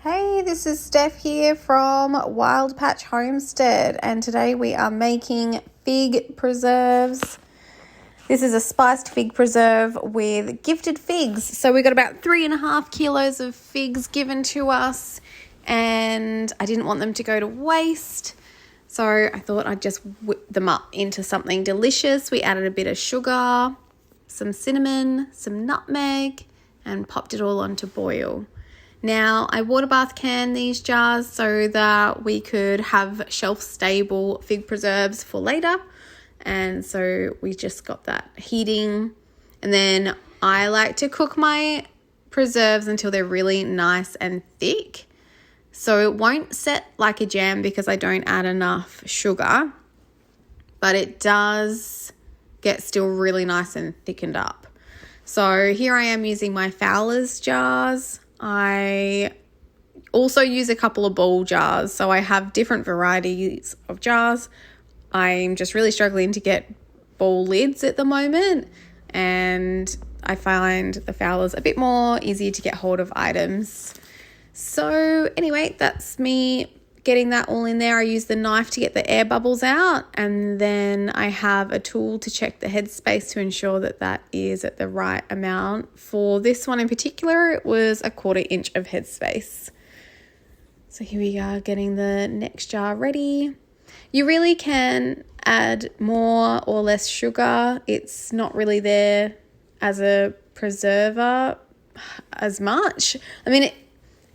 Hey, this is Steph here from Wild Patch Homestead, and today we are making fig preserves. This is a spiced fig preserve with gifted figs. So we got about 3.5 kilos of figs given to us, and I didn't want them to go to waste. So I thought I'd just whip them up into something delicious. We added a bit of sugar, some cinnamon, some nutmeg, and popped it all on to boil. Now, I water bath canned these jars so that we could have shelf-stable fig preserves for later. And so we just got that heating. And then I like to cook my preserves until they're really nice and thick. So it won't set like a jam because I don't add enough sugar. But it does get still really nice and thickened up. So here I am using my Fowler's jars. I also use a couple of ball jars, so I have different varieties of jars. I'm just really struggling to get ball lids at the moment, and I find the Fowler's a bit more easy to get hold of items. So anyway, that's me getting that all in there. I use the knife to get the air bubbles out, and then I have a tool to check the headspace to ensure that that is at the right amount. For this one in particular, it was 1/4 inch of headspace. So here we are getting the next jar ready. You really can add more or less sugar. It's not really there as a preserver as much. I mean,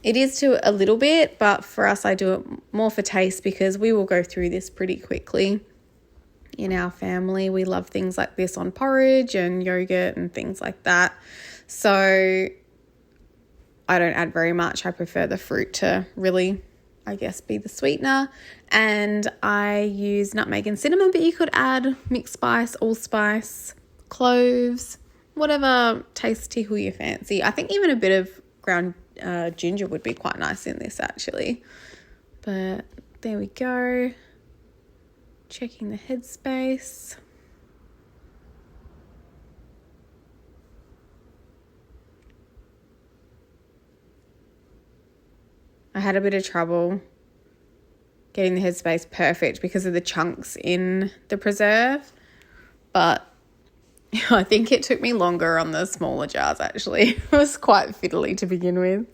it is to a little bit, but for us, I do it more for taste because we will go through this pretty quickly. In our family, we love things like this on porridge and yogurt and things like that. So I don't add very much. I prefer the fruit to really, I guess, be the sweetener. And I use nutmeg and cinnamon, but you could add mixed spice, allspice, cloves, whatever taste tickle you fancy. I think even a bit of ground ginger would be quite nice in this actually. But there we go. Checking the headspace. I had a bit of trouble getting the headspace perfect because of the chunks in the preserve, but I think it took me longer on the smaller jars actually. It was quite fiddly to begin with.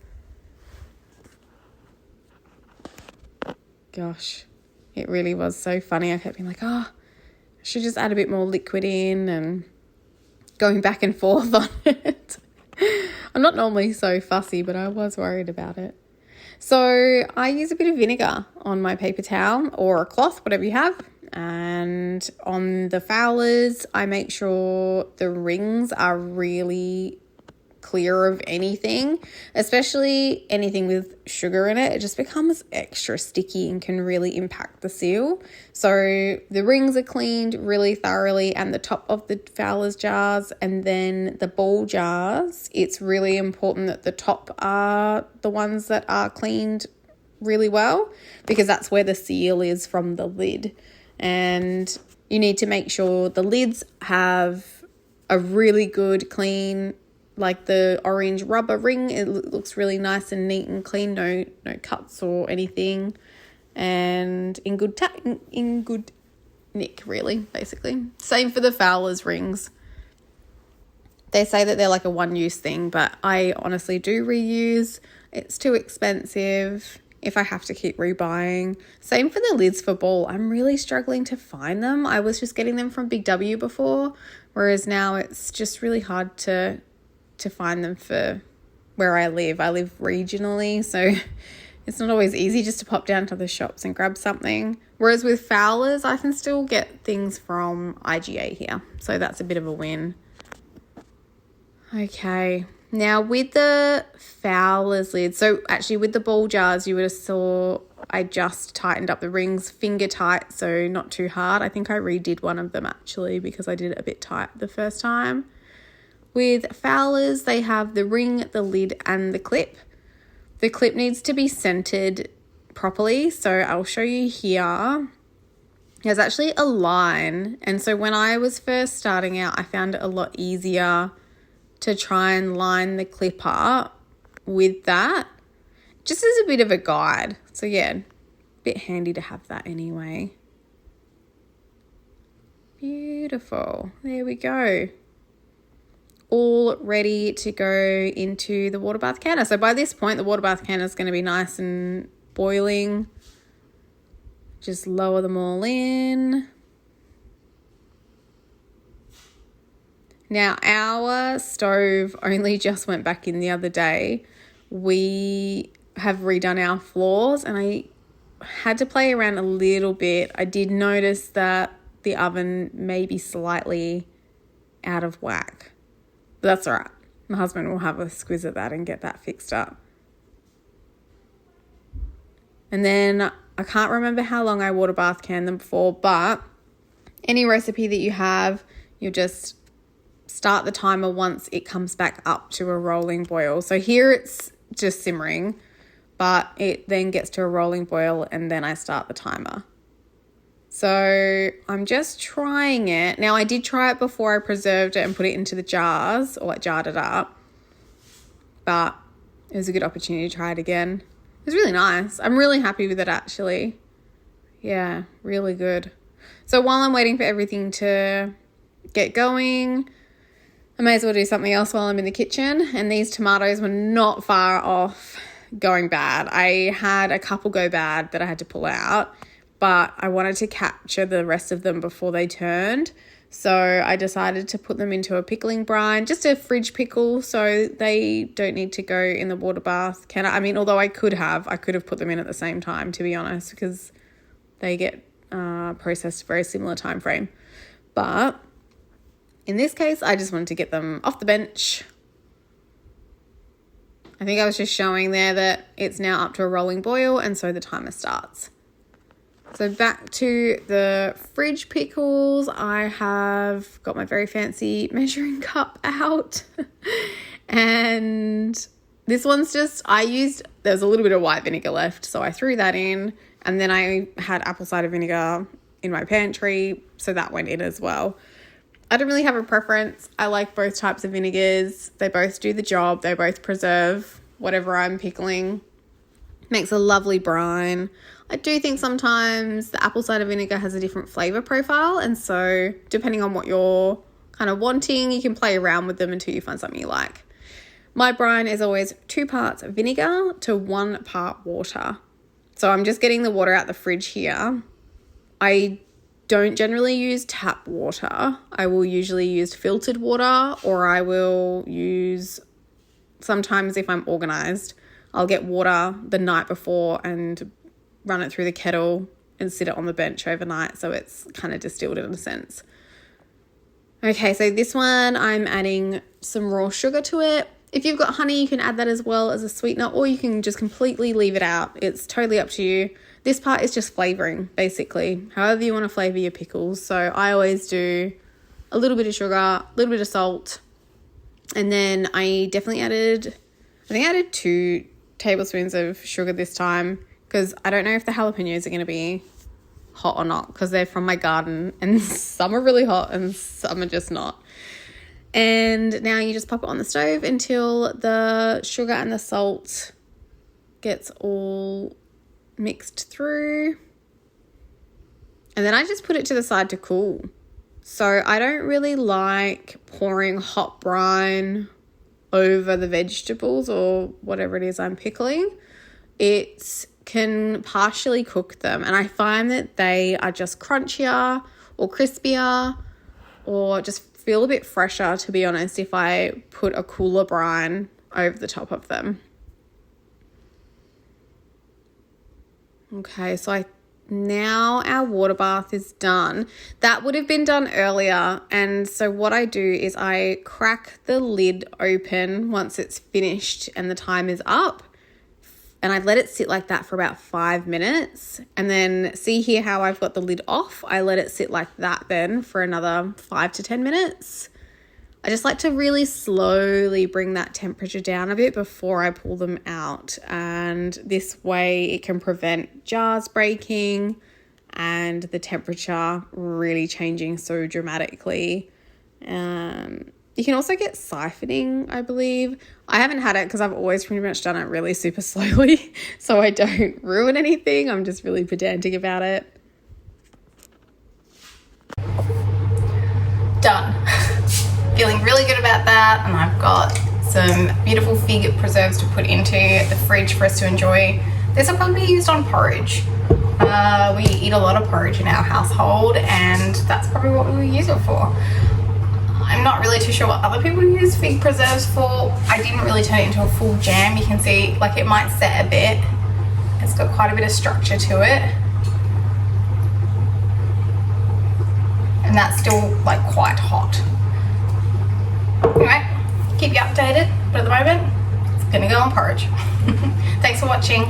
Gosh, it really was so funny. I kept being like, I should just add a bit more liquid in and going back and forth on it. I'm not normally so fussy, but I was worried about it. So I use a bit of vinegar on my paper towel or a cloth, whatever you have. And on the Fowler's, I make sure the rings are really clear of anything, especially anything with sugar in it. It just becomes extra sticky and can really impact the seal. So the rings are cleaned really thoroughly, and the top of the Fowler's jars, and then the ball jars, it's really important that the top are the ones that are cleaned really well, because that's where the seal is from the lid. And you need to make sure the lids have a really good clean, like the orange rubber ring. It looks really nice and neat and clean, no cuts or anything, and in good nick, really, basically. Same for the Fowler's rings. They say that they're like a one-use thing, but I honestly do reuse. It's too expensive if I have to keep rebuying. Same for the lids for ball. I'm really struggling to find them. I was just getting them from Big W before, whereas now it's just really hard to find them for where I live. I live regionally, so it's not always easy just to pop down to the shops and grab something. Whereas with Fowler's, I can still get things from IGA here, so that's a bit of a win. Okay, now with the Fowler's lid, so actually with the ball jars, you would have saw I just tightened up the rings finger tight, so not too hard. I think I redid one of them actually because I did it a bit tight the first time. With Fowler's, they have the ring, the lid, and the clip. The clip needs to be centered properly, so I'll show you here. There's actually a line, and so when I was first starting out, I found it a lot easier to try and line the clip up with that. just as a bit of a guide. So yeah, a bit handy to have that anyway. Beautiful. There we go. All ready to go into the water bath canner. So by this point, the water bath canner is going to be nice and boiling. Just lower them all in. Now, our stove only just went back in the other day. We have redone our floors and I had to play around a little bit. I did notice that the oven may be slightly out of whack. But that's all right. My husband will have a squiz at that and get that fixed up. And then I can't remember how long I water bath canned them before, but any recipe that you have, you'll just start the timer once it comes back up to a rolling boil. So here it's just simmering, but it then gets to a rolling boil and then I start the timer. So I'm just trying it. Now I did try it before I preserved it and put it into the jars, or like jarred it up, but it was a good opportunity to try it again. It was really nice. I'm really happy with it actually. Yeah, really good. So while I'm waiting for everything to get going, I may as well do something else while I'm in the kitchen. And these tomatoes were not far off going bad. I had a couple go bad that I had to pull out, but I wanted to capture the rest of them before they turned. So I decided to put them into a pickling brine, just a fridge pickle, so they don't need to go in the water bath canner. I mean, although I could have put them in at the same time, to be honest, because they get processed very similar time frame. But in this case, I just wanted to get them off the bench. I think I was just showing there that it's now up to a rolling boil, and so the timer starts. So back to the fridge pickles, I have got my very fancy measuring cup out. And this one's just, there's a little bit of white vinegar left, so I threw that in. And then I had apple cider vinegar in my pantry, so that went in as well. I don't really have a preference. I like both types of vinegars. They both do the job. They both preserve whatever I'm pickling. Makes a lovely brine. I do think sometimes the apple cider vinegar has a different flavour profile, and so depending on what you're kind of wanting, you can play around with them until you find something you like. My brine is always 2 parts vinegar to 1 part water. So I'm just getting the water out the fridge here. I don't generally use tap water. I will usually use filtered water, or I will use, sometimes if I'm organised, I'll get water the night before and run it through the kettle and sit it on the bench overnight, so it's kind of distilled in a sense. Okay, so this one I'm adding some raw sugar to it. If you've got honey, you can add that as well as a sweetener, or you can just completely leave it out. It's totally up to you. This part is just flavouring, basically, however you want to flavour your pickles. So I always do a little bit of sugar, a little bit of salt, and then I added 2 tablespoons of sugar this time, because I don't know if the jalapenos are going to be hot or not, because they're from my garden and some are really hot and some are just not. And now you just pop it on the stove until the sugar and the salt gets all mixed through. And then I just put it to the side to cool. So I don't really like pouring hot brine over the vegetables or whatever it is I'm pickling. It can partially cook them, and I find that they are just crunchier or crispier or just feel a bit fresher, to be honest, if I put a cooler brine over the top of them. Okay, so now our water bath is done. That would have been done earlier, and so what I do is I crack the lid open once it's finished and the time is up, and I let it sit like that for about 5 minutes. And then see here how I've got the lid off? I let it sit like that then for another 5 to 10 minutes. I just like to really slowly bring that temperature down a bit before I pull them out. And this way it can prevent jars breaking and the temperature really changing so dramatically. You can also get siphoning, I believe. I haven't had it because I've always pretty much done it really super slowly, so I don't ruin anything. I'm just really pedantic about it. Done. Feeling really good about that, and I've got some beautiful fig preserves to put into the fridge for us to enjoy. This will probably be used on porridge. We eat a lot of porridge in our household, and that's probably what we will use it for. I'm not really too sure what other people use fig preserves for. I didn't really turn it into a full jam. You can see like it might set a bit. It's got quite a bit of structure to it. And that's still like quite hot. Anyway, keep you updated, but at the moment, it's gonna go on porridge. Thanks for watching.